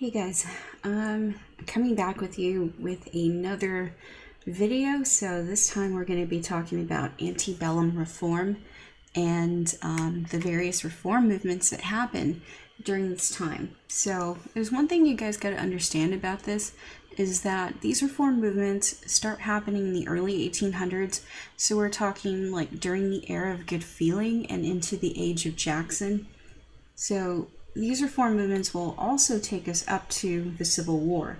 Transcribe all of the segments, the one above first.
Hey guys, coming back with you with another video. So this time we're going to be talking about antebellum reform and the various reform movements that happen during this time. So there's one thing you guys got to understand about this is that these reform movements start happening in the early 1800s. So we're talking like during the era of good feeling and into the age of Jackson. So these reform movements will also take us up to the Civil War.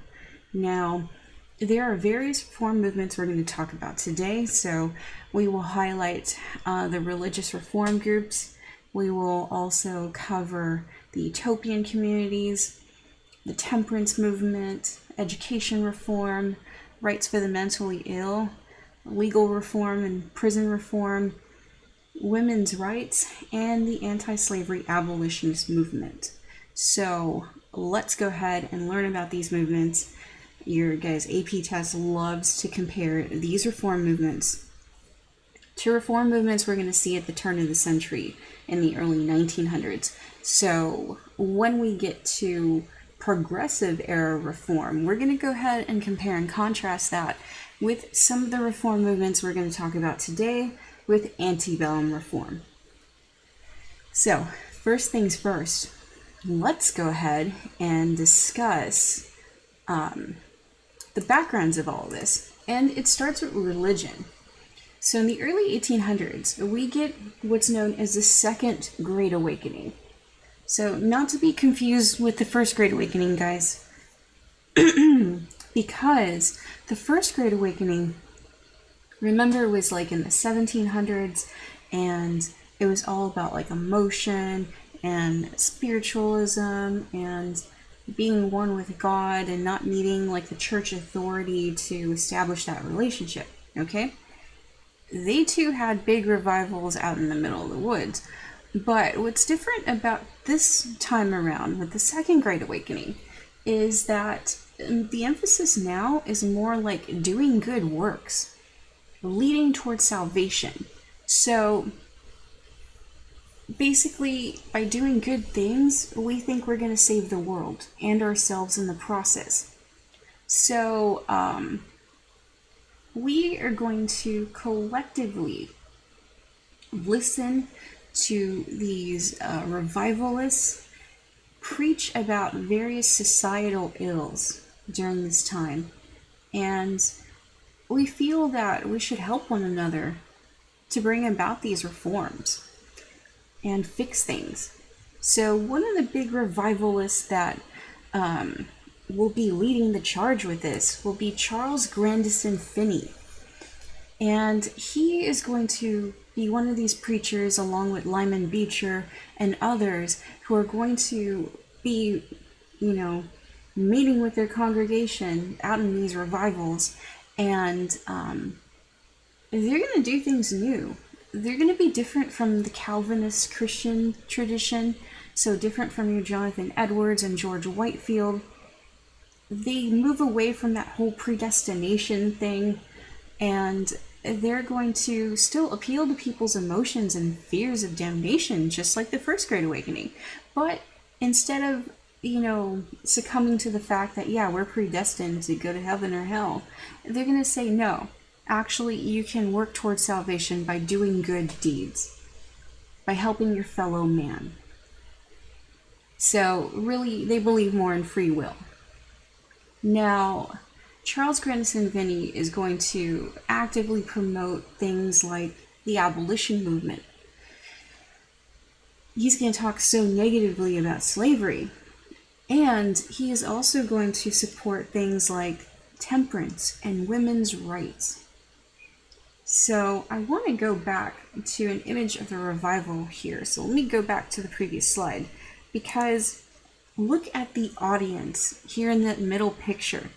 Now, there are various reform movements we're going to talk about today. So we will highlight the religious reform groups. We will also cover the Utopian communities, the Temperance movement, education reform, rights for the mentally ill, legal reform and prison reform, women's rights, and the anti-slavery abolitionist movement. So let's go ahead and learn about these movements. Your guys' AP test loves to compare these reform movements to reform movements we're going to see at the turn of the century in the early 1900s. So when we get to progressive era reform, we're going to go ahead and compare and contrast that with some of the reform movements we're going to talk about today with antebellum reform. So, first things first, let's go ahead and discuss the backgrounds of all of this. And it starts with religion. So in the early 1800s, we get what's known as the Second Great Awakening. So not to be confused with the First Great Awakening, guys, because the First Great Awakening, remember, was like in the 1700s, and it was all about like emotion and spiritualism and being one with God and not needing like the church authority to establish that relationship, okay? They too had big revivals out in the middle of the woods. But what's different about this time around with the Second Great Awakening is that the emphasis now is more like doing good works, leading towards salvation. So basically, by doing good things, we think we're going to save the world and ourselves in the process. So we are going to collectively listen to these revivalists preach about various societal ills during this time. And we feel that we should help one another to bring about these reforms and fix things. So one of the big revivalists that will be leading the charge with this will be Charles Grandison Finney. And he is going to be one of these preachers along with Lyman Beecher and others who are going to be, meeting with their congregation out in these revivals. And they're going to do things new. They're going to be different from the Calvinist Christian tradition, so different from your Jonathan Edwards and George Whitefield. They move away from that whole predestination thing, and they're going to still appeal to people's emotions and fears of damnation, just like the First Great Awakening. But instead of succumbing to the fact that, yeah, we're predestined to go to heaven or hell, they're going to say, no, actually, you can work towards salvation by doing good deeds, by helping your fellow man. So, really, they believe more in free will. Now, Charles Grandison Finney is going to actively promote things like the abolition movement. He's going to talk so negatively about slavery. And he is also going to support things like temperance and women's rights. So I want to go back to an image of the revival here. So let me go back to the previous slide, because look at the audience here in that middle picture.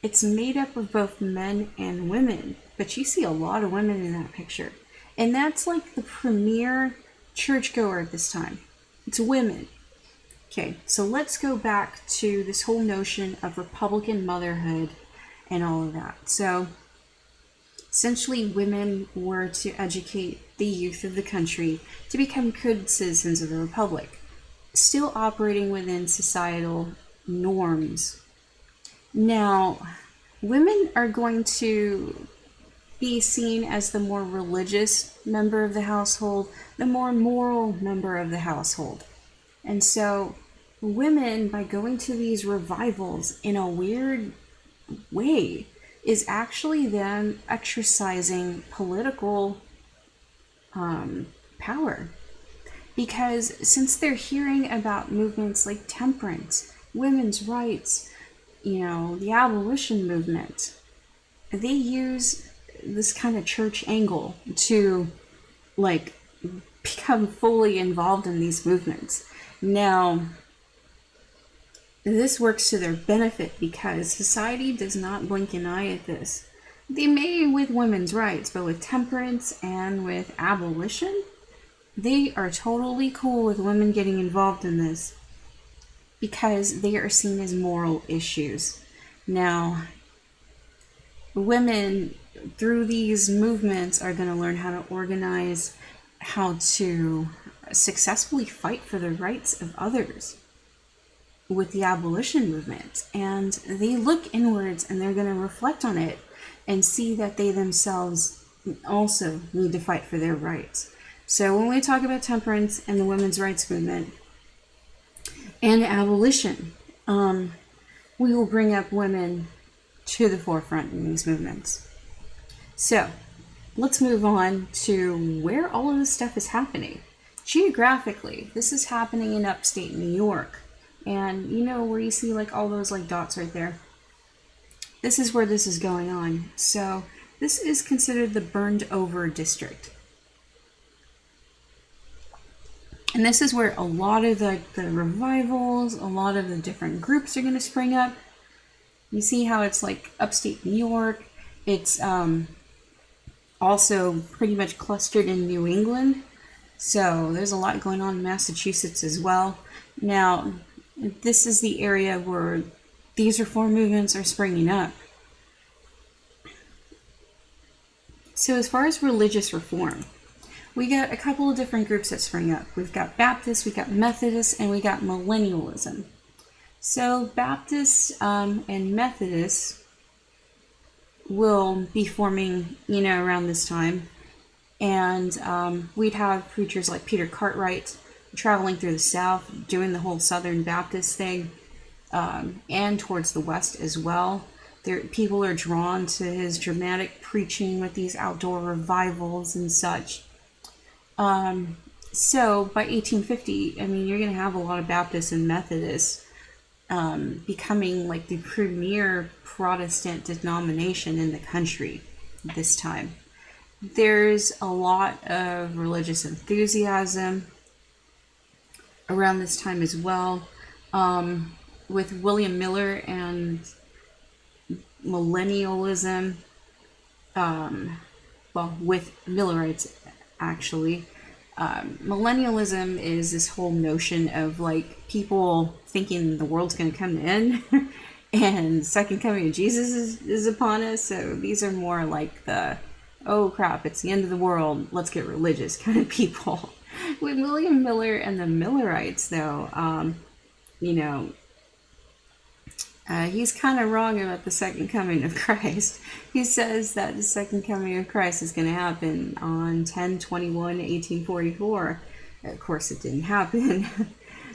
It's made up of both men and women, but you see a lot of women in that picture. And that's like the premier churchgoer at this time. It's women. Okay, so let's go back to this whole notion of Republican motherhood and all of that. So essentially, women were to educate the youth of the country to become good citizens of the Republic. still operating within societal norms. Now, women are going to be seen as the more religious member of the household, the more moral member of the household. And so women, by going to these revivals in a weird way, is actually them exercising political power. Because since they're hearing about movements like temperance, women's rights, the abolition movement, they use this kind of church angle to become fully involved in these movements. Now, this works to their benefit because society does not blink an eye at this. They may with women's rights, but with temperance and with abolition, they are totally cool with women getting involved in this because they are seen as moral issues. Now, women through these movements are going to learn how to organize, how to successfully fight for the rights of others with the abolition movement. And they look inwards and they're going to reflect on it and see that they themselves also need to fight for their rights. So when we talk about temperance and the women's rights movement and abolition, we will bring up women to the forefront in these movements. So let's move on to where all of this stuff is happening. Geographically, this is happening in upstate New York. And where you see all those dots right there? This is where this is going on. So this is considered the burned over district. And this is where a lot of the revivals, a lot of the different groups are going to spring up. You see how it's upstate New York. It's also pretty much clustered in New England. So there's a lot going on in Massachusetts as well. Now, this is the area where these reform movements are springing up. So as far as religious reform, we got a couple of different groups that spring up. We've got Baptists, we've got Methodists, and we got millennialism. So Baptists and Methodists will be forming, around this time. And we'd have preachers like Peter Cartwright traveling through the South, doing the whole Southern Baptist thing, and towards the West as well. People are drawn to his dramatic preaching with these outdoor revivals and such. So by 1850, you're going to have a lot of Baptists and Methodists becoming the premier Protestant denomination in the country this time. There's a lot of religious enthusiasm around this time as well, with William Miller and millennialism, with Millerites actually. Millennialism is this whole notion of people thinking the world's going to come to end and second coming of Jesus is upon us. So these are more the, oh crap, it's the end of the world, let's get religious kind of people. With William Miller and the Millerites, though, he's kind of wrong about the second coming of Christ. He says that the second coming of Christ is going to happen on 10/21/1844. Of course, it didn't happen,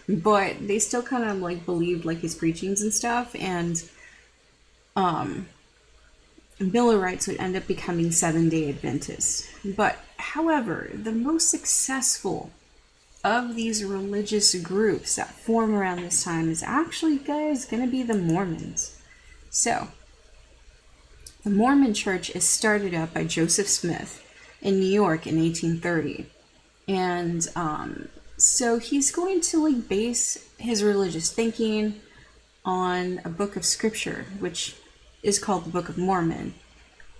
but they still kind of believed his preachings and stuff, and Millerites would end up becoming Seventh-day Adventists. But, however, the most successful of these religious groups that form around this time is actually, guys, going to be the Mormons. So, the Mormon Church is started up by Joseph Smith in New York in 1830. And so he's going to base his religious thinking on a book of scripture, which is called the Book of Mormon.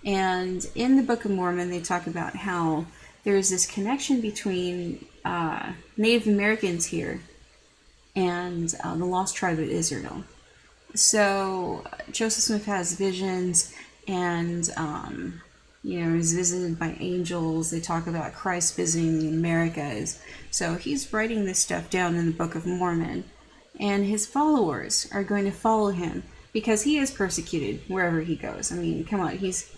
And in the Book of Mormon, they talk about how there's this connection between Native Americans here and the lost tribe of Israel. So Joseph Smith has visions, and is visited by angels. They talk about Christ visiting the Americas. So he's writing this stuff down in the Book of Mormon. And his followers are going to follow him because he is persecuted wherever he goes. I mean, come on, he's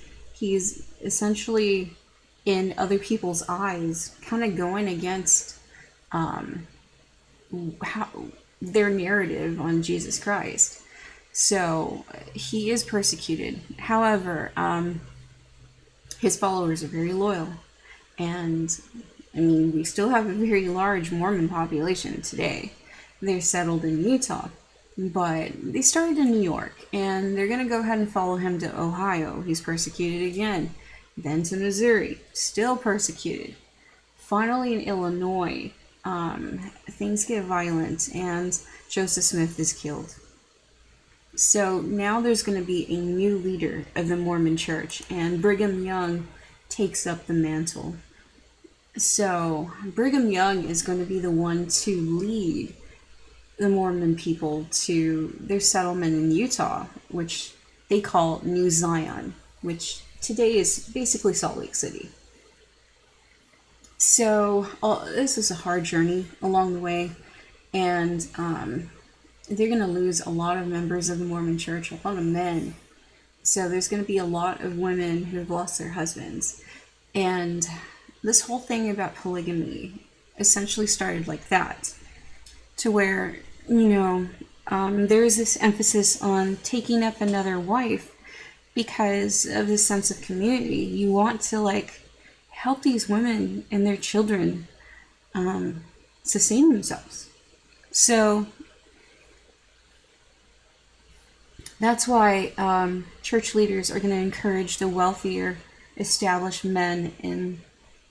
essentially, in other people's eyes, kind of going against their narrative on Jesus Christ. So he is persecuted. However, his followers are very loyal. And, I mean, we still have a very large Mormon population today. They're settled in Utah. But they started in New York, and they're going to go ahead and follow him to Ohio. He's persecuted again. Then to Missouri, still persecuted. Finally in Illinois, things get violent, and Joseph Smith is killed. So now there's going to be a new leader of the Mormon Church, and Brigham Young takes up the mantle. So Brigham Young is going to be the one to lead the Mormon people to their settlement in Utah, which they call New Zion, which today is basically Salt Lake City. So this is a hard journey along the way, and they're going to lose a lot of members of the Mormon Church, a lot of men. So there's going to be a lot of women who have lost their husbands. And this whole thing about polygamy essentially started like that, to where, there's this emphasis on taking up another wife because of this sense of community. You want to, help these women and their children sustain themselves. So that's why church leaders are going to encourage the wealthier, established men in,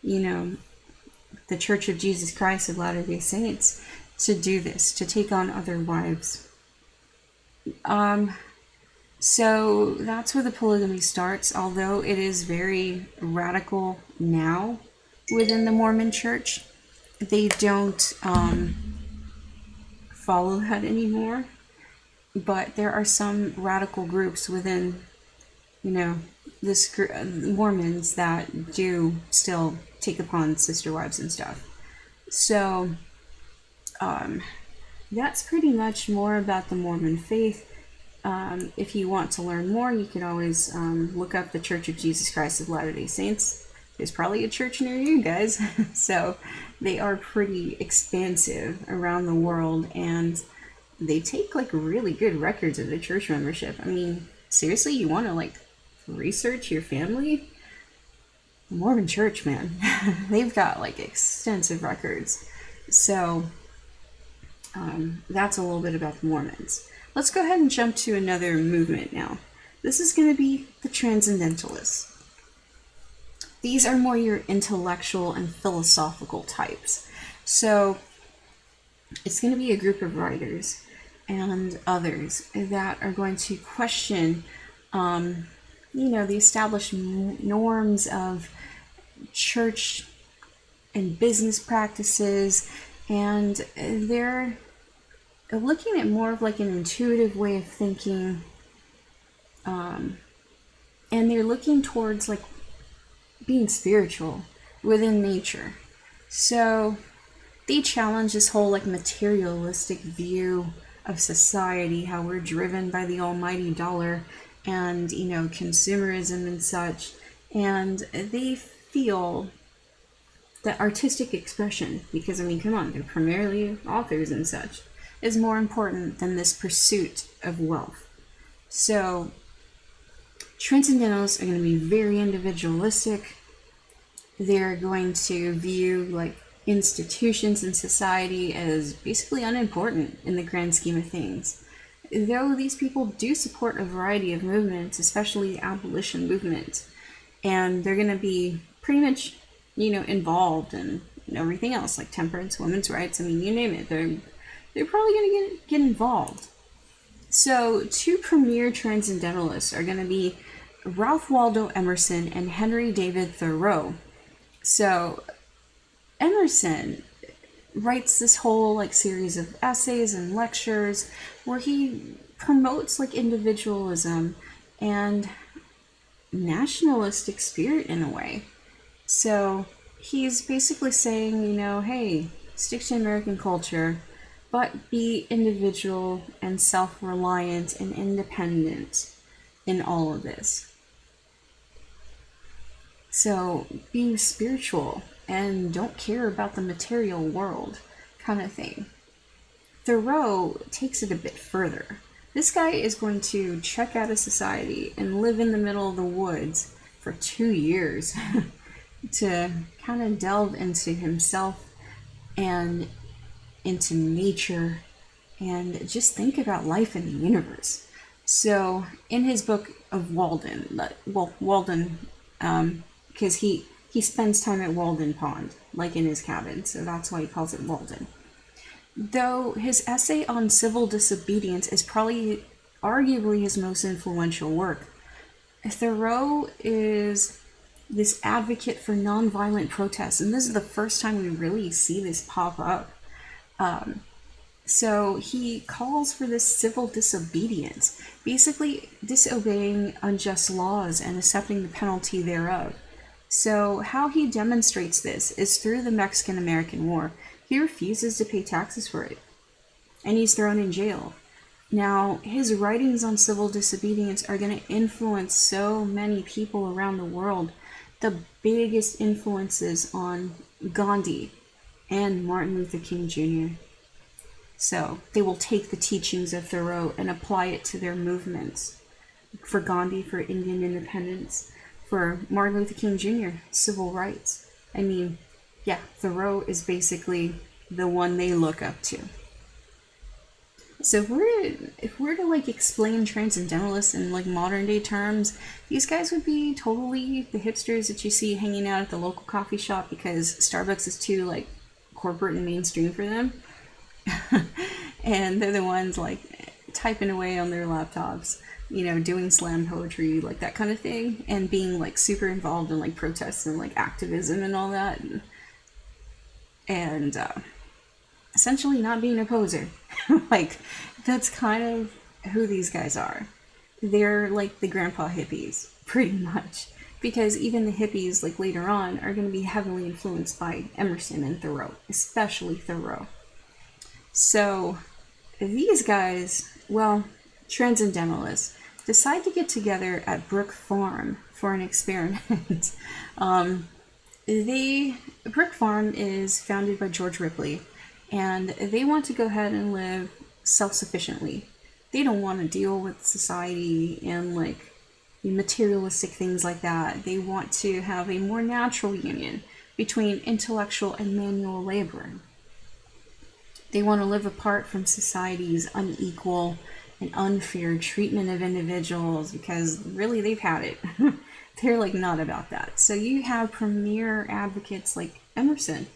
the Church of Jesus Christ of Latter-day Saints to do this, to take on other wives. So that's where the polygamy starts, although it is very radical now within the Mormon Church. They don't follow that anymore, but there are some radical groups within, this Mormons that do still take upon sister wives and stuff. So that's pretty much more about the Mormon faith. If you want to learn more, you can always look up the Church of Jesus Christ of Latter-day Saints. There's probably a church near you guys. So they are pretty expansive around the world, and they take really good records of the church membership. I mean, seriously, you want to research your family? The Mormon Church, man. They've got extensive records. So that's a little bit about the Mormons. Let's go ahead and jump to another movement now. This is going to be the Transcendentalists. These are more your intellectual and philosophical types. So it's going to be a group of writers and others that are going to question, the established norms of church and business practices, and they're looking at more of an intuitive way of thinking, and they're looking towards being spiritual within nature. So they challenge this whole materialistic view of society, how we're driven by the almighty dollar and consumerism and such, and they feel that artistic expression, because come on, they're primarily authors and such, is more important than this pursuit of wealth. So Transcendentalists are going to be very individualistic. They're going to view institutions in society as basically unimportant in the grand scheme of things. Though these people do support a variety of movements, especially the abolition movement, and they're going to be pretty much, involved in everything else, like temperance, women's rights. You name it. They're probably going to get involved. So two premier Transcendentalists are going to be Ralph Waldo Emerson and Henry David Thoreau. So Emerson writes this whole series of essays and lectures where he promotes individualism and nationalistic spirit in a way. So he's basically saying, hey, stick to American culture, but be individual and self-reliant and independent in all of this. So be spiritual and don't care about the material world, kind of thing. Thoreau takes it a bit further. This guy is going to check out of society and live in the middle of the woods for 2 years to kind of delve into himself and into nature and just think about life in the universe. So in his book of Walden, because he spends time at Walden Pond, like in his cabin, so that's why he calls it Walden. Though his essay on civil disobedience is probably arguably his most influential work, Thoreau is this advocate for nonviolent protests, and this is the first time we really see this pop up. So he calls for this civil disobedience, basically disobeying unjust laws and accepting the penalty thereof. So how he demonstrates this is through the Mexican-American War. He refuses to pay taxes for it, and he's thrown in jail. Now, his writings on civil disobedience are going to influence so many people around the world. The biggest influences on Gandhi and Martin Luther King Jr. So they will take the teachings of Thoreau and apply it to their movements. For Gandhi, for Indian independence. For Martin Luther King Jr., civil rights. I mean, yeah, Thoreau is basically the one they look up to. So if we're to like explain Transcendentalists in like modern day terms, these guys would be totally the hipsters that you see hanging out at the local coffee shop because Starbucks is too like corporate and mainstream for them. And they're the ones like typing away on their laptops, doing slam poetry, like that kind of thing, and being like super involved in like protests and like activism and all that. And essentially not being a poser. Like, that's kind of who these guys are. They're like the grandpa hippies, pretty much. Because even the hippies, like later on, are going to be heavily influenced by Emerson and Thoreau, especially Thoreau. So, these guys, well, Transcendentalists, decide to get together at Brook Farm for an experiment. Brook Farm is founded by George Ripley, and they want to go ahead and live self-sufficiently. They don't want to deal with society and like materialistic things like that. They want to have a more natural union between intellectual and manual labor. They want to live apart from society's unequal and unfair treatment of individuals because really they've had it. They're like not about that. So you have premier advocates like Emerson,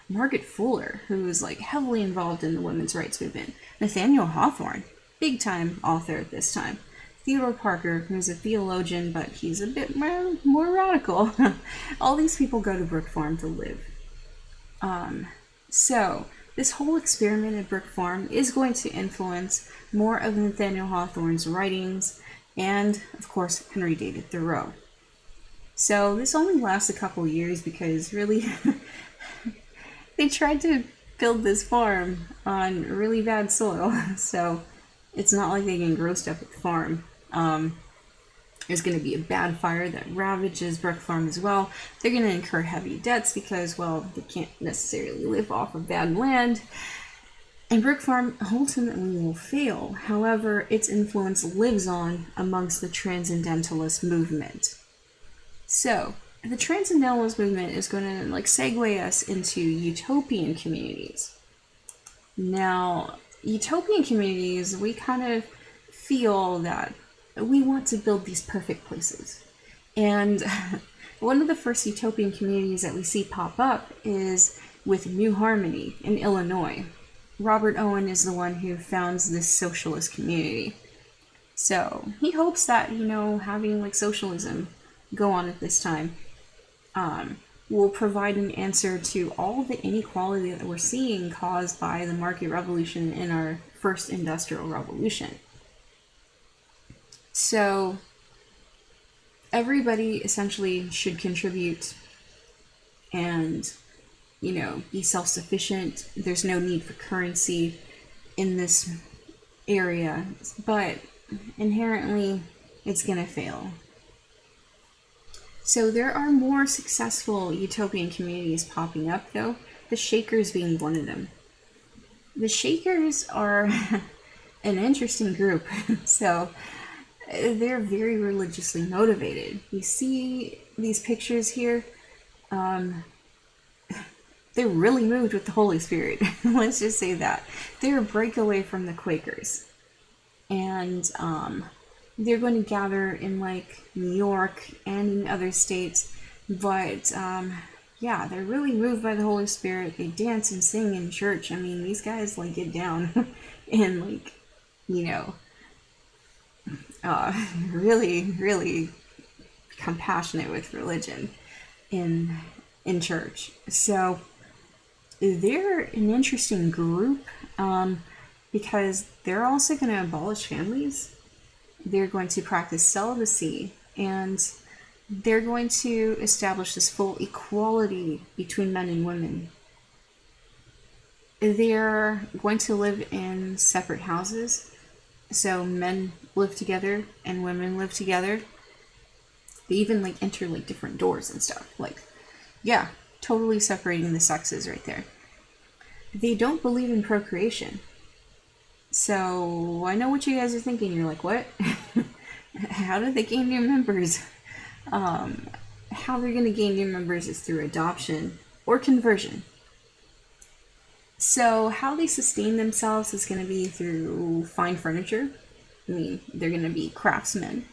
Margaret Fuller, who is like heavily involved in the women's rights movement, Nathaniel Hawthorne, big time author at this time, Theodore Parker, who's a theologian, but he's a bit more radical. All these people go to Brook Farm to live. So this whole experiment at Brook Farm is going to influence more of Nathaniel Hawthorne's writings and, of course, Henry David Thoreau. So this only lasts a couple years because really they tried to build this farm on really bad soil, so it's not like they can grow stuff at the farm. There's going to be a bad fire that ravages Brook Farm as well. They're going to incur heavy debts because, well, they can't necessarily live off of bad land. And Brook Farm ultimately will fail. However, its influence lives on amongst the Transcendentalist movement. So, the Transcendentalist movement is going to like segue us into Utopian communities. Now, Utopian communities, we kind of feel that we want to build these perfect places. And one of the first Utopian communities that we see pop up is with New Harmony in Illinois. Robert Owen is the one who founds this socialist community. So he hopes that, having like socialism go on at this time will provide an answer to all the inequality that we're seeing caused by the market revolution in our first industrial revolution. So everybody essentially should contribute and, be self-sufficient. There's no need for currency in this area, but inherently it's going to fail. So there are more successful utopian communities popping up, though, the Shakers being one of them. The Shakers are an interesting group. So they're very religiously motivated. You see these pictures here? They're really moved with the Holy Spirit. Let's just say that. They're a breakaway from the Quakers. And they're going to gather in New York and in other states. But yeah, they're really moved by the Holy Spirit. They dance and sing in church. I mean, these guys get down and really, really compassionate with religion in church. So they're an interesting group because they're also going to abolish families. They're going to practice celibacy, and they're going to establish this full equality between men and women. They're going to live in separate houses. So men live together and women live together. They even enter different doors and stuff. Yeah, totally separating the sexes right there. They don't believe in procreation. So I know what you guys are thinking. You're like, what? How do they gain new members? How they're going to gain new members is through adoption or conversion. So how they sustain themselves is going to be through fine furniture. I mean, they're going to be craftsmen.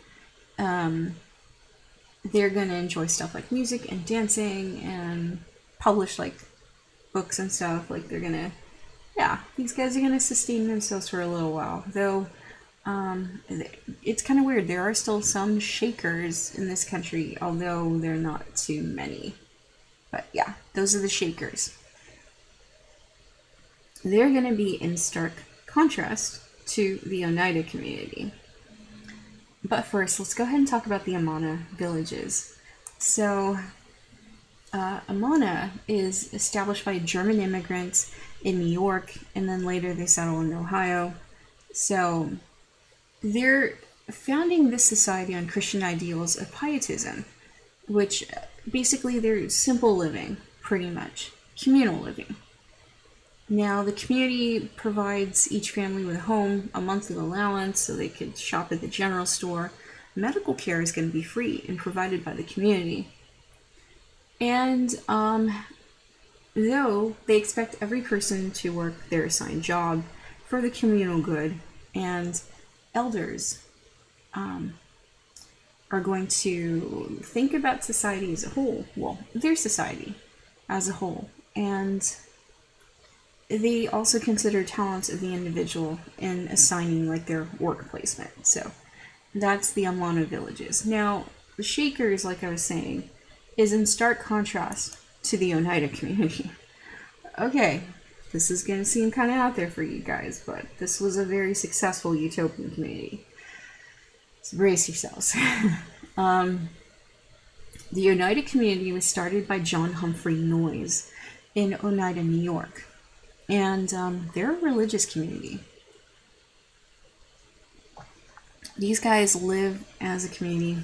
They're going to enjoy stuff like music and dancing and publish books and stuff. They're going to, yeah, these guys are going to sustain themselves for a little while. Though it's kind of weird. There are still some Shakers in this country, although they're not too many. But yeah, those are the Shakers. They're going to be in stark contrast to the Oneida community. But first, let's go ahead and talk about the Amana villages. So, Amana is established by German immigrants in New York, and then later they settle in Ohio. So, they're founding this society on Christian ideals of pietism, which basically they're simple living, pretty much, communal living. Now, the community provides each family with a home, a monthly allowance, so they could shop at the general store. Medical care is going to be free and provided by the community. And though they expect every person to work their assigned job for the communal good, and elders are going to think about society as a whole, well, their society as a whole, and they also consider talents of the individual in assigning their work placement. So that's the Amana villages. Now, the Shakers, like I was saying, is in stark contrast to the Oneida community. Okay, this is going to seem kind of out there for you guys, but this was a very successful utopian community. So brace yourselves. The Oneida community was started by John Humphrey Noyes in Oneida, New York. And they're a religious community. These guys live as a community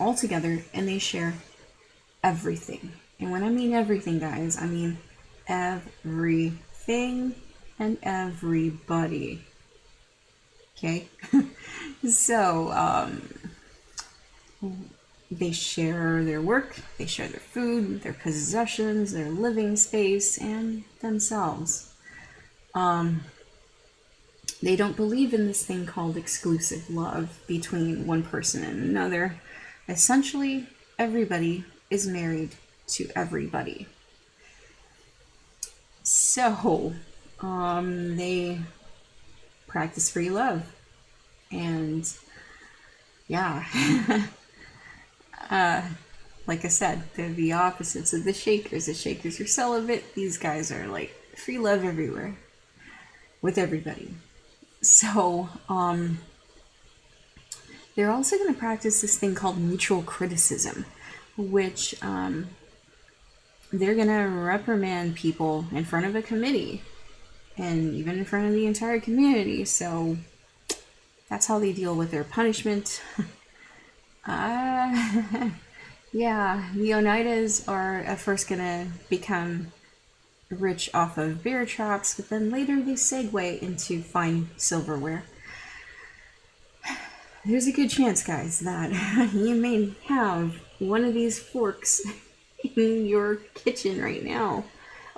all together, and they share everything. And when I mean everything, guys, I mean everything and everybody. Okay? So, they share their work, they share their food, their possessions, their living space, and themselves. They don't believe in this thing called exclusive love between one person and another. Essentially, everybody is married to everybody. So, they practice free love. And, yeah. Like I said, they're the opposites of the Shakers. The Shakers are celibate. These guys are free love everywhere. With everybody. So, they're also going to practice this thing called mutual criticism, which they're going to reprimand people in front of a committee and even in front of the entire community. So that's how they deal with their punishment. Yeah, the Oneidas are at first going to become rich off of bear traps, but then later they segue into fine silverware. There's a good chance, guys, that you may have one of these forks in your kitchen right now.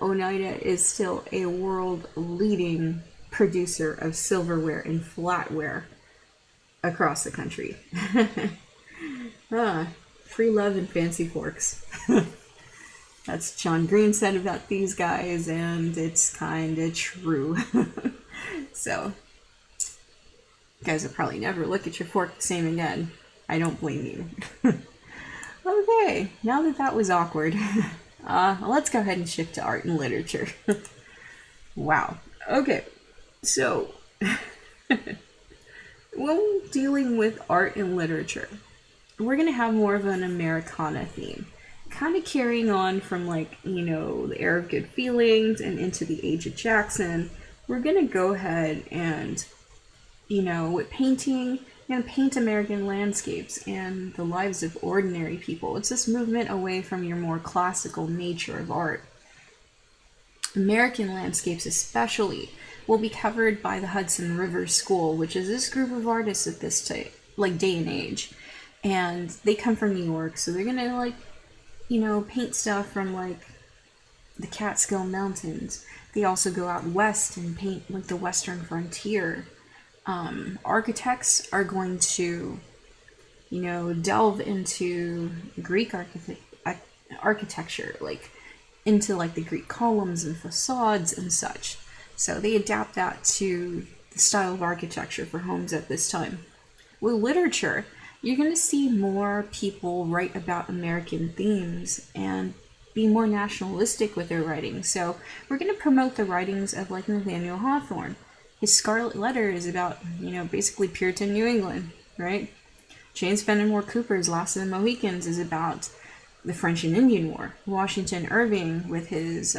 Oneida is still a world-leading producer of silverware and flatware across the country. Free love and fancy forks. That's John Green said about these guys, and it's kind of true. So, you guys will probably never look at your fork the same again. I don't blame you. Okay, now that that was awkward, let's go ahead and shift to art and literature. Wow. Okay, so when dealing with art and literature, we're going to have more of an Americana theme. Kind of carrying on from, like, you know, the Era of Good Feelings and into the Age of Jackson. We're going to go ahead and, you know, with painting, you're going to paint American landscapes and the lives of ordinary people. It's this movement away from your more classical nature of art. American landscapes especially will be covered by the Hudson River School, which is this group of artists at this day and age. And they come from New York, so they're going to, like, you know, paint stuff from, like, the Catskill Mountains. They also go out west and paint, like, the western frontier. Architects are going to, you know, delve into Greek architecture, like, into, like, the Greek columns and facades and such. So they adapt that to the style of architecture for homes at this time. With literature, you're going to see more people write about American themes and be more nationalistic with their writing. So we're going to promote the writings of, like, Nathaniel Hawthorne. His Scarlet Letter is about, you know, basically Puritan New England, right? James Fenimore Cooper's Last of the Mohicans is about the French and Indian War. Washington Irving with his,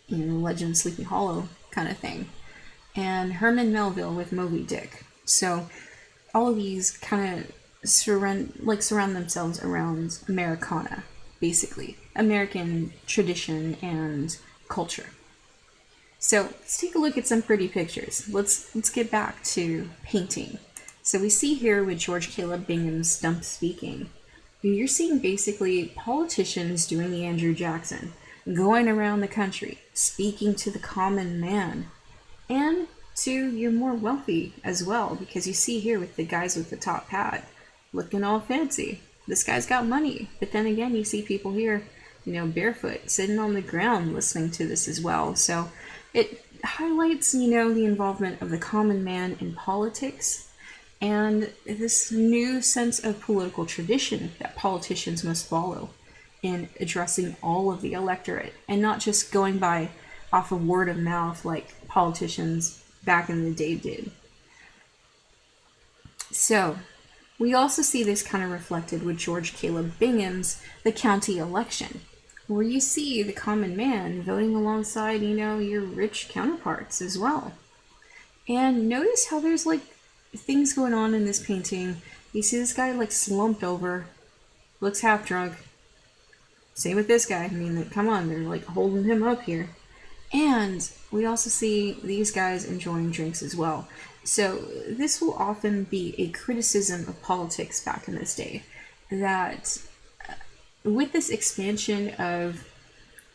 you know, Legend of Sleepy Hollow kind of thing. And Herman Melville with Moby Dick. So all of these kind of surround themselves around Americana, basically. American tradition and culture. So let's take a look at some pretty pictures. Let's get back to painting. So we see here with George Caleb Bingham's Stump Speaking, you're seeing basically politicians doing the Andrew Jackson, going around the country, speaking to the common man, and to your more wealthy as well, because you see here with the guys with the top hat, looking all fancy. This guy's got money, but then again, you see people here, you know, barefoot, sitting on the ground listening to this as well. So it highlights, you know, the involvement of the common man in politics and this new sense of political tradition that politicians must follow in addressing all of the electorate and not just going by off of word of mouth like politicians back in the day did. So we also see this kind of reflected with George Caleb Bingham's The County Election, where you see the common man voting alongside, you know, your rich counterparts as well. And notice how there's, like, things going on in this painting. You see this guy, like, slumped over, looks half drunk. Same with this guy. I mean, come on, they're, like, holding him up here. And we also see these guys enjoying drinks as well. So this will often be a criticism of politics back in this day, that with this expansion of,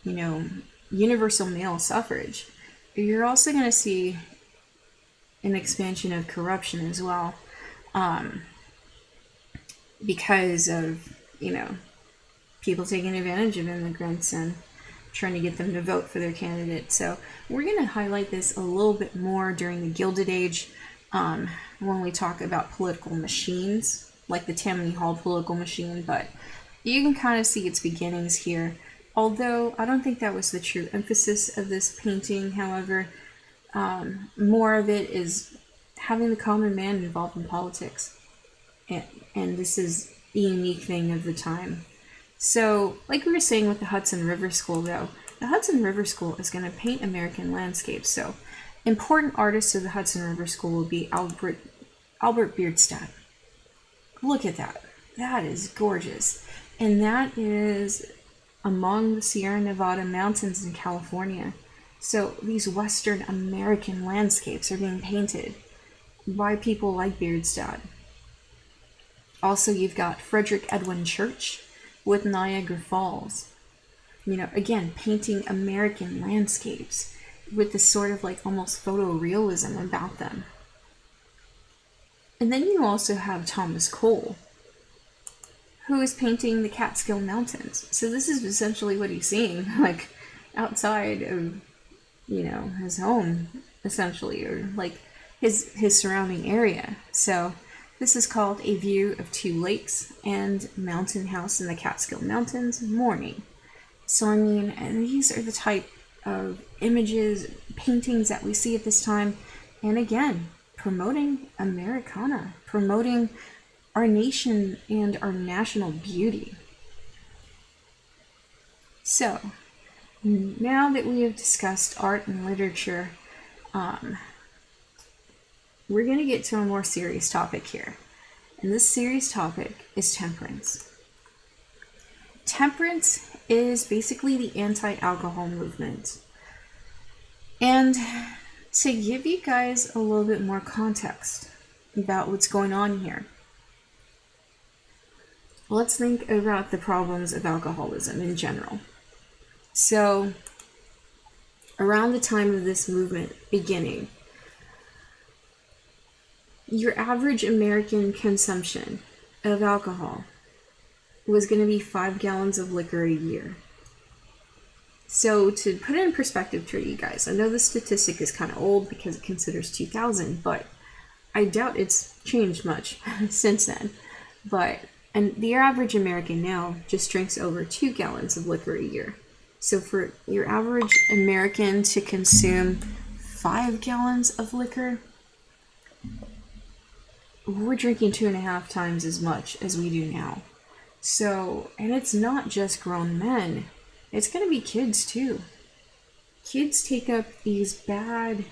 you know, universal male suffrage, you're also going to see an expansion of corruption as well, because of, you know, people taking advantage of immigrants and trying to get them to vote for their candidate. So we're going to highlight this a little bit more during the Gilded Age, when we talk about political machines, like the Tammany Hall political machine, but you can kind of see its beginnings here. Although I don't think that was the true emphasis of this painting, however, more of it is having the common man involved in politics. And this is the unique thing of the time. So, like we were saying with the Hudson River School, though, the Hudson River School is going to paint American landscapes. So, important artists of the Hudson River School will be Albert Bierstadt. Look at that. That is gorgeous. And that is among the Sierra Nevada mountains in California. So, these Western American landscapes are being painted by people like Bierstadt. Also, you've got Frederick Edwin Church with Niagara Falls. You know, again, painting American landscapes with this sort of like almost photorealism about them. And then you also have Thomas Cole, who is painting the Catskill Mountains. So this is essentially what he's seeing, like outside of, you know, his home, essentially, or like his surrounding area. So this is called A View of Two Lakes and Mountain House in the Catskill Mountains, Morning. So, I mean, these are the type of images, paintings that we see at this time. And again, promoting Americana, promoting our nation and our national beauty. So, now that we have discussed art and literature, we're going to get to a more serious topic here. And this serious topic is temperance. Temperance is basically the anti-alcohol movement. And to give you guys a little bit more context about what's going on here, let's think about the problems of alcoholism in general. So, around the time of this movement beginning, your average American consumption of alcohol was going to be 5 gallons of liquor a year. So to put it in perspective for you guys, I know the statistic is kind of old because it considers 2000, but I doubt it's changed much since then. And the average American now just drinks over 2 gallons of liquor a year. So for your average American to consume 5 gallons of liquor, we're drinking 2.5 times as much as we do now. So, and it's not just grown men. It's going to be kids too. Kids take up these bad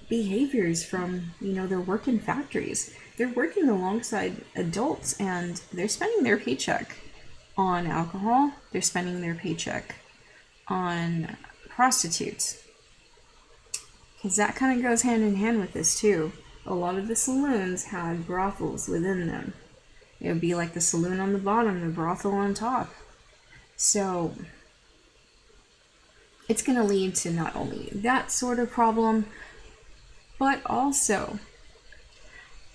behaviors from, their work in factories. They're working alongside adults and they're spending their paycheck on alcohol. They're spending their paycheck on prostitutes. Because that kind of goes hand in hand with this too. A lot of the saloons had brothels within them. It would be like the saloon on the bottom, the brothel on top. So it's going to lead to not only that sort of problem, but also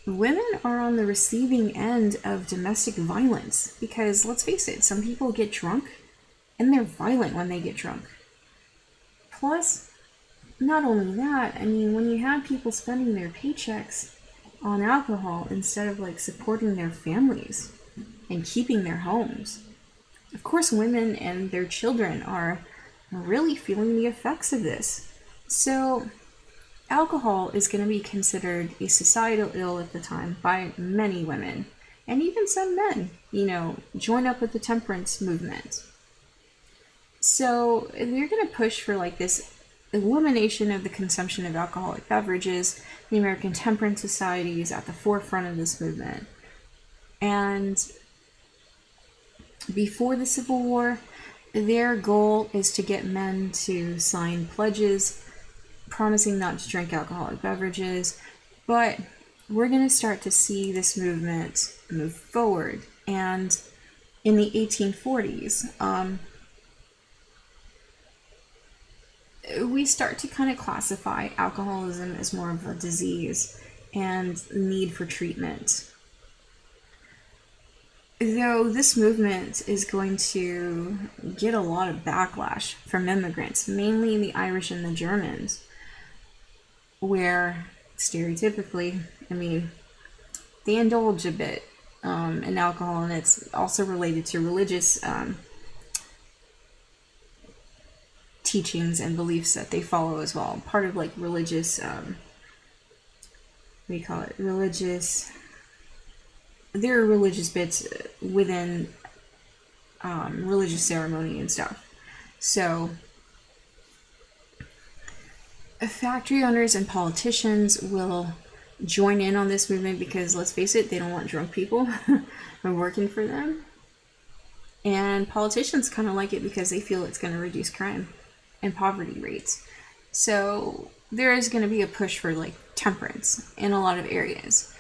women are on the receiving end of domestic violence. Because let's face it, some people get drunk and they're violent when they get drunk. Plus, not only that, when you have people spending their paychecks on alcohol instead of supporting their families and keeping their homes, of course women and their children are really feeling the effects of this. So alcohol is going to be considered a societal ill at the time by many women, and even some men, join up with the temperance movement. So they're going to push for this elimination of the consumption of alcoholic beverages. The American Temperance Society is at the forefront of this movement. And before the Civil War, their goal is to get men to sign pledges promising not to drink alcoholic beverages. But we're going to start to see this movement move forward. And in the 1840s, we start to kind of classify alcoholism as more of a disease and need for treatment. Though this movement is going to get a lot of backlash from immigrants, mainly the Irish and the Germans, where stereotypically, they indulge a bit in alcohol, and it's also related to religious teachings and beliefs that they follow as well. Part of religious we call it religious. There are religious bits within religious ceremony and stuff. So, factory owners and politicians will join in on this movement because, let's face it, they don't want drunk people working for them. And politicians kind of like it because they feel it's going to reduce crime and poverty rates. So there is going to be a push for like temperance in a lot of areas.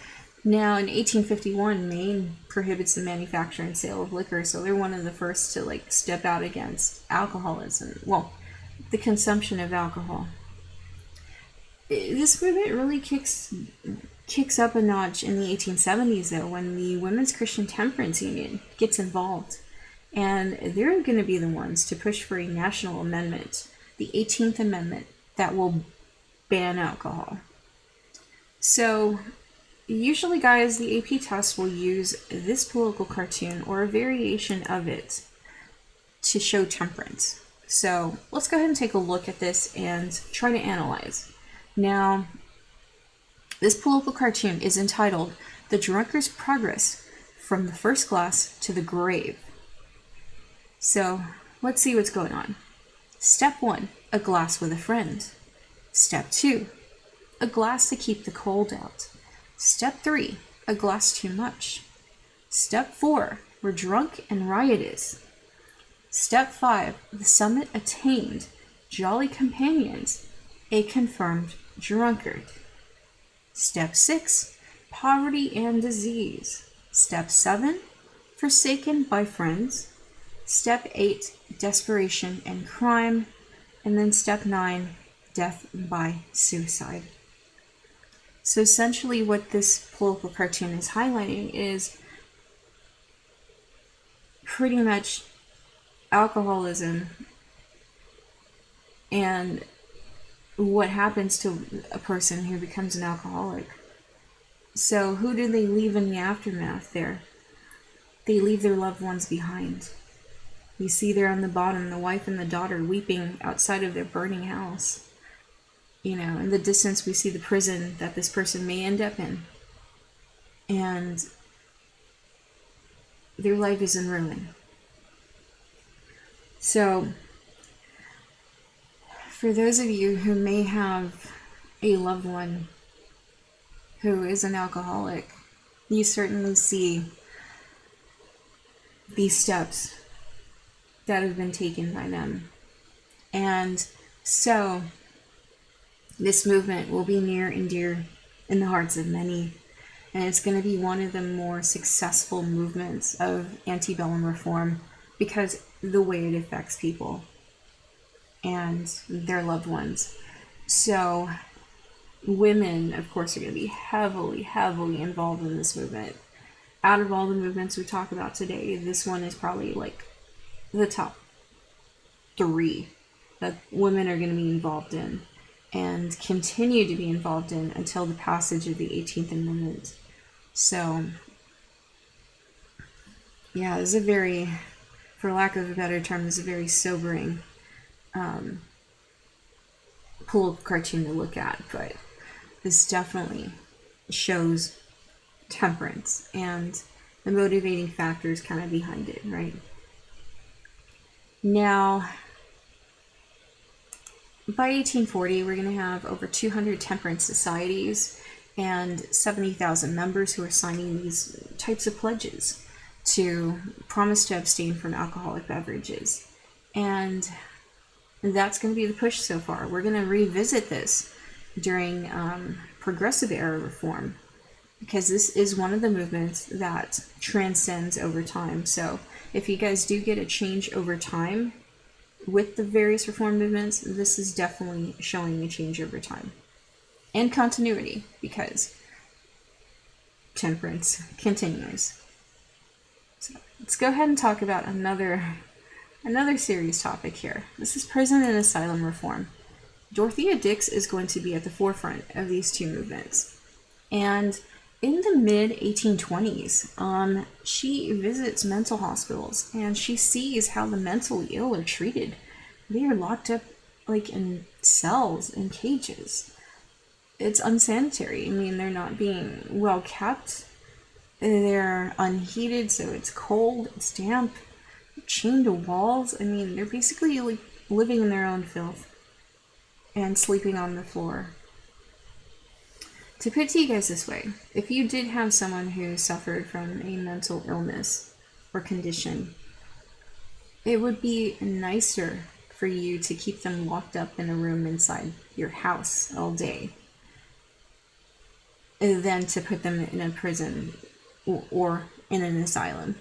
Now in 1851, Maine prohibits the manufacture and sale of liquor, so they're one of the first to like step out against alcoholism. Well, the consumption of alcohol. This movement really kicks up a notch in the 1870s, though, when the Women's Christian Temperance Union gets involved. And they're going to be the ones to push for a national amendment, the 18th Amendment, that will ban alcohol. So, usually, guys, the AP test will use this political cartoon or a variation of it to show temperance. So, let's go ahead and take a look at this and try to analyze. Now, this political cartoon is entitled The Drunkard's Progress from the First Glass to the Grave. So, let's see what's going on. Step 1, a glass with a friend. Step 2, a glass to keep the cold out. Step 3, a glass too much. Step 4, we're drunk and riotous. Step 5, the summit attained, jolly companions, a confirmed drunkard. Step 6, poverty and disease. Step 7, forsaken by friends. Step 8, desperation and crime. And then step 9, death by suicide. So essentially what this political cartoon is highlighting is pretty much alcoholism and what happens to a person who becomes an alcoholic. So who do they leave in the aftermath there? They leave their loved ones behind. You see there on the bottom, the wife and the daughter weeping outside of their burning house. You know, in the distance we see the prison that this person may end up in. And their life is in ruin. So, for those of you who may have a loved one who is an alcoholic, you certainly see these steps that have been taken by them. And so, this movement will be near and dear in the hearts of many. And it's going to be one of the more successful movements of antebellum reform because the way it affects people and their loved ones. So, women, of course, are going to be heavily, heavily involved in this movement. Out of all the movements we talk about today, this one is probably like the top 3 that women are going to be involved in and continue to be involved in until the passage of the 18th Amendment. So, yeah, this is a very, for lack of a better term, this is a very sobering political cartoon to look at, but this definitely shows temperance and the motivating factors kind of behind it, right? Now, by 1840, we're going to have over 200 temperance societies and 70,000 members who are signing these types of pledges to promise to abstain from alcoholic beverages. And that's going to be the push so far. We're going to revisit this during progressive era reform because this is one of the movements that transcends over time. So if you guys do get a change over time with the various reform movements, this is definitely showing a change over time. And continuity, because temperance continues. So let's go ahead and talk about another serious topic here. This is prison and asylum reform. Dorthea Dix is going to be at the forefront of these two movements. And in the mid-1820s, she visits mental hospitals and she sees how the mentally ill are treated. They are locked up like in cells, in cages. it's unsanitary. I mean, they're not being well kept. They're unheated, so it's cold, it's damp, chained to walls. I mean, they're basically like living in their own filth and sleeping on the floor. To put it to you guys this way, if you did have someone who suffered from a mental illness or condition, it would be nicer for you to keep them locked up in a room inside your house all day than to put them in a prison or in an asylum.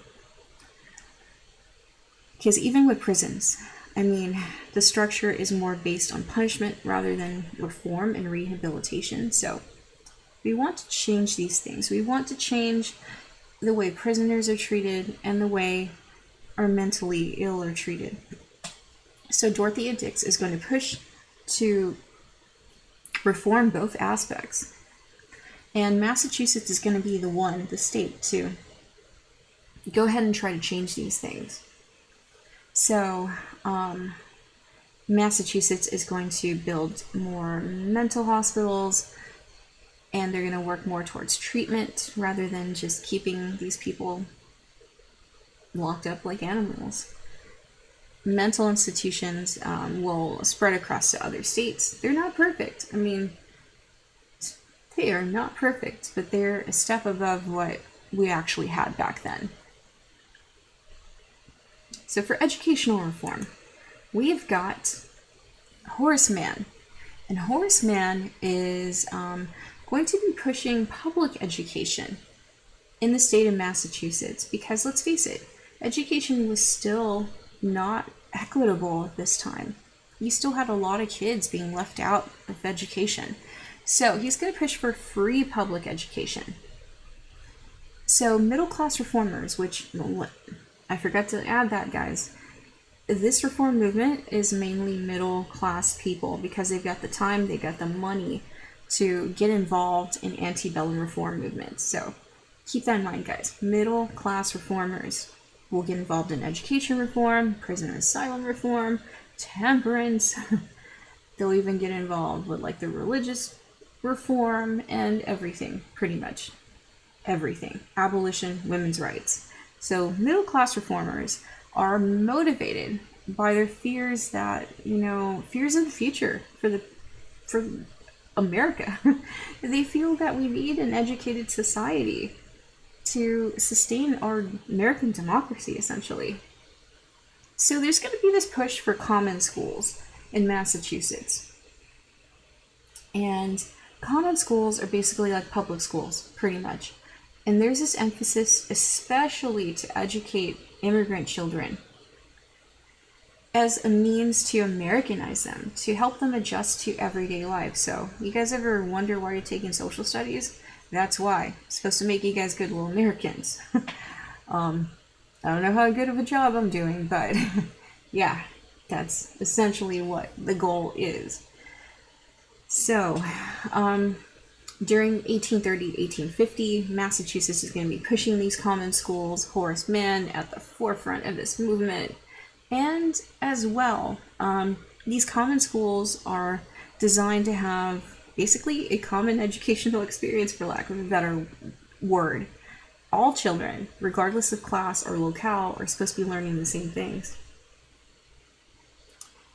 Because even with prisons, I mean, the structure is more based on punishment rather than reform and rehabilitation. So we want to change these things. We want to change the way prisoners are treated and the way our mentally ill are treated. So Dorthea Dix is going to push to reform both aspects. And Massachusetts is going to be the state to go ahead and try to change these things. So Massachusetts is going to build more mental hospitals, and they're going to work more towards treatment rather than just keeping these people locked up like animals. Mental institutions will spread across to other states. They're not perfect. I mean, they are not perfect, but they're a step above what we actually had back then. So for educational reform, we've got Horace Mann. And Horace Mann is going to be pushing public education in the state of Massachusetts because, let's face it, education was still not equitable at this time. You still had a lot of kids being left out of education. So he's going to push for free public education. So middle-class reformers, which I forgot to add that, guys. This reform movement is mainly middle-class people because they've got the time, they've got the money to get involved in antebellum reform movements. So keep that in mind, guys. Middle-class reformers will get involved in education reform, prison and asylum reform, temperance. They'll even get involved with like the religious reform and everything, pretty much everything. Abolition, women's rights. So middle-class reformers are motivated by their fears that, fears of the future for America. They feel that we need an educated society to sustain our American democracy, essentially. So there's going to be this push for common schools in Massachusetts. And common schools are basically like public schools, pretty much. And there's this emphasis especially to educate immigrant children as a means to Americanize them, to help them adjust to everyday life. So, you guys ever wonder why you're taking social studies? That's why. It's supposed to make you guys good little Americans. I don't know how good of a job I'm doing, but yeah, that's essentially what the goal is. So, during 1830 to 1850, Massachusetts is going to be pushing these common schools, Horace Mann at the forefront of this movement. And as well, these common schools are designed to have basically a common educational experience, for lack of a better word. All children, regardless of class or locale, are supposed to be learning the same things.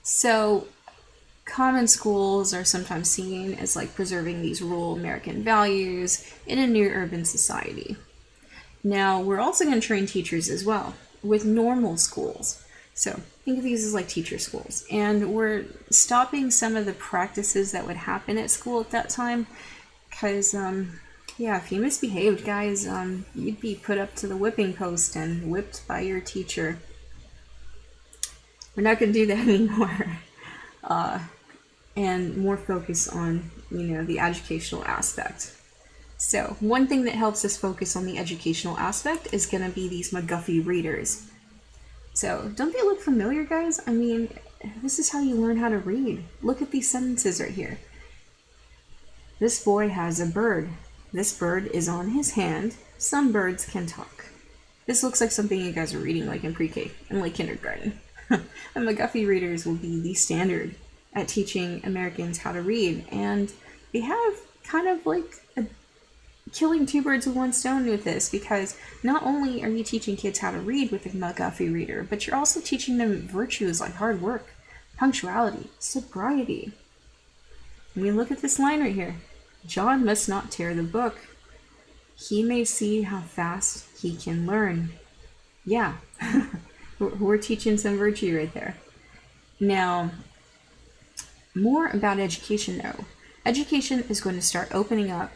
So, common schools are sometimes seen as like preserving these rural American values in a new urban society. Now, we're also going to train teachers as well with normal schools. So think of these as like teacher schools. And we're stopping some of the practices that would happen at school at that time because, if you misbehaved, guys, you'd be put up to the whipping post and whipped by your teacher. We're not going to do that anymore. And more focus on, the educational aspect. So one thing that helps us focus on the educational aspect is going to be these McGuffey readers. So don't they look familiar, guys? I mean, this is how you learn how to read. Look at these sentences right here. This boy has a bird. This bird is on his hand. Some birds can talk. This looks like something you guys are reading like in pre-K and like kindergarten. And McGuffey readers will be the standard at teaching Americans how to read, and they have kind of like killing two birds with one stone with this, because not only are you teaching kids how to read with a McGuffey reader, but you're also teaching them virtues like hard work, punctuality, sobriety. I mean, look at this line right here. John must not tear the book. He may see how fast he can learn. Yeah, we're teaching some virtue right there. Now, more about education though. Education is going to start opening up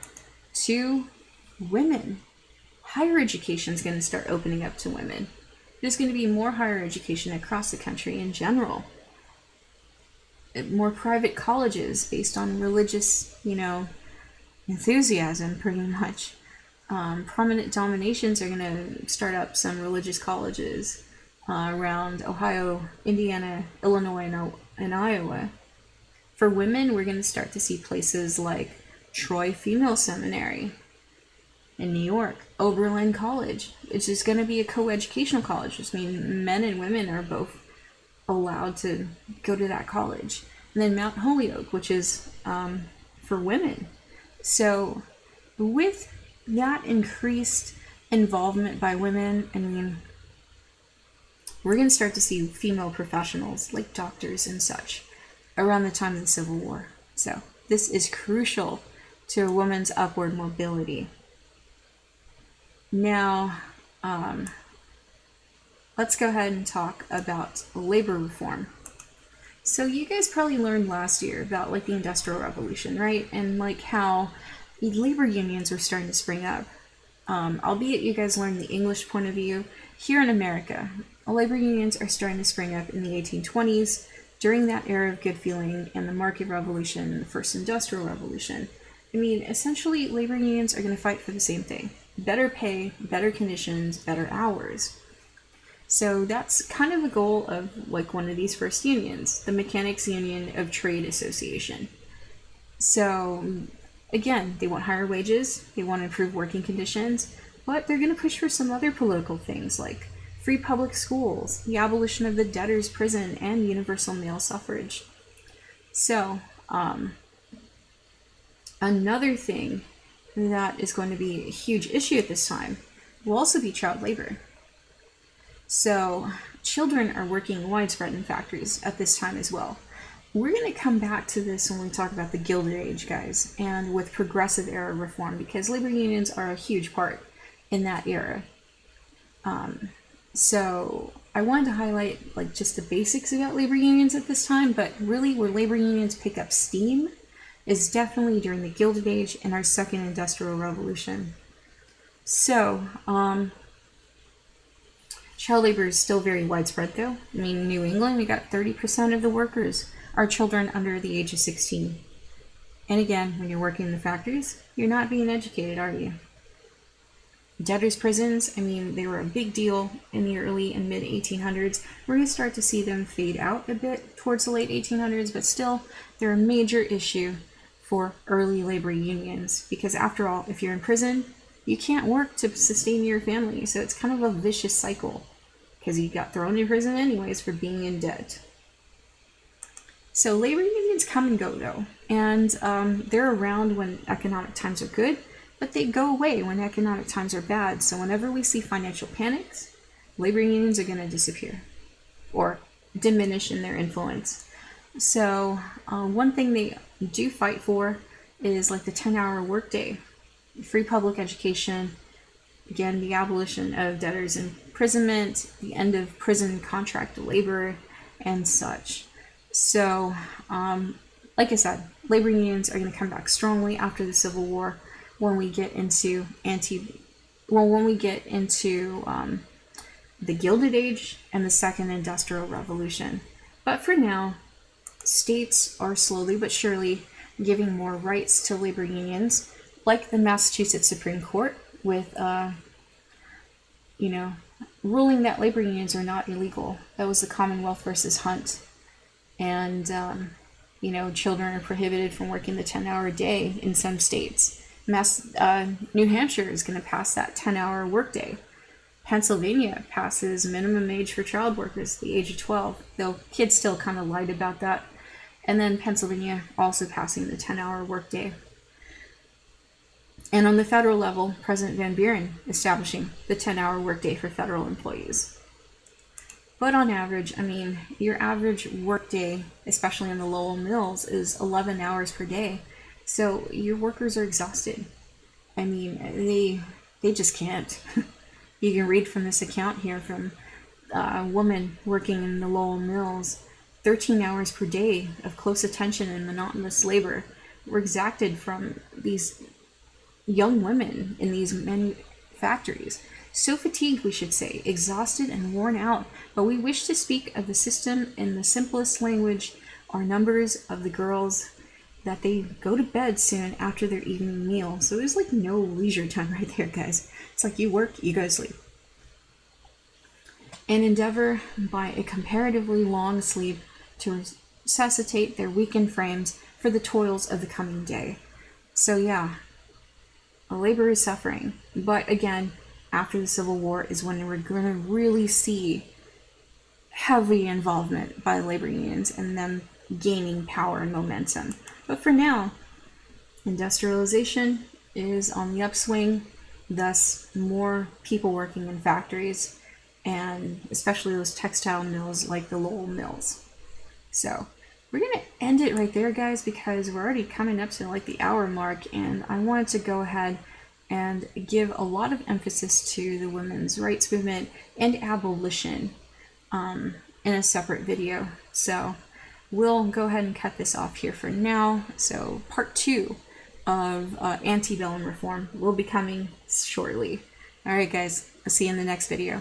to women. Higher education is going to start opening up to women. There's going to be more higher education across the country in general. More private colleges based on religious, enthusiasm, pretty much. Prominent dominations are going to start up some religious colleges around Ohio, Indiana, Illinois, and Iowa. For women, we're going to start to see places like Troy Female Seminary in New York, Oberlin College, which is going to be a co-educational college, which means men and women are both allowed to go to that college. And then Mount Holyoke, which is for women. So with that increased involvement by women, I mean, we're going to start to see female professionals like doctors and such around the time of the Civil War. So this is crucial to a woman's upward mobility. Now, let's go ahead and talk about labor reform. So you guys probably learned last year about like the Industrial Revolution, right? And like how labor unions were starting to spring up. Albeit you guys learned the English point of view, here in America, labor unions are starting to spring up in the 1820s, during that era of good feeling and the market revolution and the first industrial revolution. I mean, essentially, labor unions are going to fight for the same thing. Better pay, better conditions, better hours. So that's kind of the goal of like one of these first unions, the Mechanics Union of Trade Association. So again, they want higher wages, they want to improve working conditions, but they're going to push for some other political things like free public schools, the abolition of the debtor's prison, and universal male suffrage. So, another thing that is going to be a huge issue at this time will also be child labor. So, children are working widespread in factories at this time as well. We're going to come back to this when we talk about the Gilded Age, guys, and with progressive era reform, because labor unions are a huge part in that era. So I wanted to highlight like just the basics about labor unions at this time, but really where labor unions pick up steam is definitely during the Gilded Age and our second industrial revolution. So, child labor is still very widespread though. I mean, in New England, we got 30% of the workers are children under the age of 16. And again, when you're working in the factories, you're not being educated, are you? Debtors' prisons, I mean, they were a big deal in the early and mid 1800s. We're going to start to see them fade out a bit towards the late 1800s, but still, they're a major issue for early labor unions. Because after all, if you're in prison, you can't work to sustain your family. So it's kind of a vicious cycle, because you got thrown in prison anyways for being in debt. So labor unions come and go though, and they're around when economic times are good, but they go away when economic times are bad. So whenever we see financial panics, labor unions are going to disappear or diminish in their influence. So one thing they do fight for is like the 10-hour workday, free public education, again, the abolition of debtors' imprisonment, the end of prison contract labor, and such. So, like I said, labor unions are going to come back strongly after the Civil War when we get into the Gilded Age and the Second Industrial Revolution. But for now, states are slowly but surely giving more rights to labor unions, like the Massachusetts Supreme Court with, ruling that labor unions are not illegal. That was the Commonwealth versus Hunt. And, children are prohibited from working the 10-hour day in some states. New Hampshire is going to pass that 10-hour workday. Pennsylvania passes minimum age for child workers, the age of 12, though kids still kind of lied about that. And then Pennsylvania also passing the 10-hour workday. And on the federal level, President Van Buren establishing the 10-hour workday for federal employees. But on average, I mean, your average workday, especially in the Lowell mills, is 11 hours per day. So your workers are exhausted. I mean, they just can't. You can read from this account here from a woman working in the Lowell mills. 13 hours per day of close attention and monotonous labor were exacted from these young women in these factories. So fatigued, we should say, exhausted and worn out, but we wish to speak of the system in the simplest language, our numbers of the girls that they go to bed soon after their evening meal. So there's like no leisure time right there, guys. It's like you work, you go to sleep. And endeavor by a comparatively long sleep to resuscitate their weakened frames for the toils of the coming day. So yeah, labor is suffering. But again, after the Civil War is when we're going to really see heavy involvement by labor unions and them gaining power and momentum. But for now, industrialization is on the upswing, thus more people working in factories, and especially those textile mills like the Lowell mills. So we're going to end it right there, guys, because we're already coming up to like the hour mark, and I wanted to go ahead and give a lot of emphasis to the women's rights movement and abolition in a separate video. So we'll go ahead and cut this off here for now. So part 2 of antebellum reform will be coming shortly. All right, guys, I'll see you in the next video.